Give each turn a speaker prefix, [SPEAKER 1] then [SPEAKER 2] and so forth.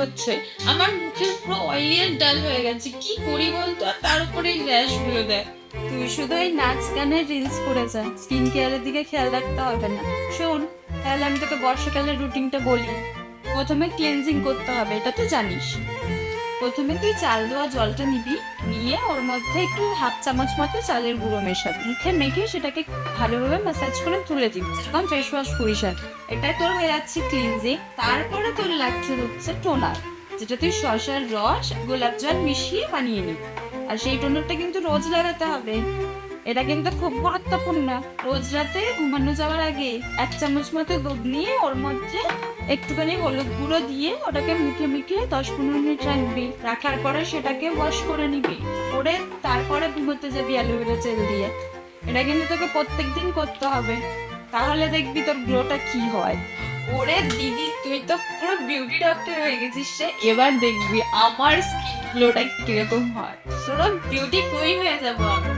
[SPEAKER 1] হচ্ছে, আমার মুখের পুরো অয়েলি আর ডাল হয়ে গেছে, কি করি বলতো? আর তার উপরে এই র্যাশ গুলো দেয়।
[SPEAKER 2] তুই শুধু এই নাচ গানের রিলস করে যা, স্কিন কেয়ারের দিকে খেয়াল রাখতে হবে না। শোন, তাহলে আমি তোকে বর্ষাকালের রুটিনটা বলি। প্রথমে ক্লিনজিং করতে হবে, এটা তো জানিস। প্রথমে তুই চাল ধোয়া জলটা নিবি, নিয়ে ওর মধ্যে একটু হাফ চামচ মতো চালের গুঁড়ো মেশাবি, মুখে মেখে সেটাকে ভালোভাবে ম্যাসাজ করে তুলে দিবি, যেরকম ফেস ওয়াশ করিস আর কি। এটাই তোর হয়ে যাচ্ছে ক্লিনজিং। তারপরে তোর লাগছে হচ্ছে টোনার, যেটা তুই শসার রস গোলাপ জল মিশিয়ে বানিয়ে নিবি। আর সেই টোনারটা কিন্তু রোজ লাগাতে হবে, এটা কিন্তু খুব গুরুত্বপূর্ণ। রোজ রাতে ঘুমানো যাওয়ার আগে 1 চামচ মতো দুধ নিয়ে ওর মধ্যে একটুখানি হলুদ গুঁড়ো দিয়ে ওটাকে মুখে মুখে 10-15 মিনিট রাখবি। রাখার পরে সেটাকে ওয়াশ করে নিবি, করে তারপরে ঘুমোতে যাবি অ্যালোভেরা জেল দিয়ে। এটা কিন্তু তোকে প্রত্যেকদিন করতে হবে, তাহলে দেখবি তোর গ্লোটা কি হয়।
[SPEAKER 1] ওরে দিদি, তুই তো পুরো বিউটি ডক্টর হয়ে গেছিস রে। এবার দেখবি আমার স্কিন গ্লোটা কিরকম হয়, পুরো বিউটি কুইন হয়ে যাবো আমি।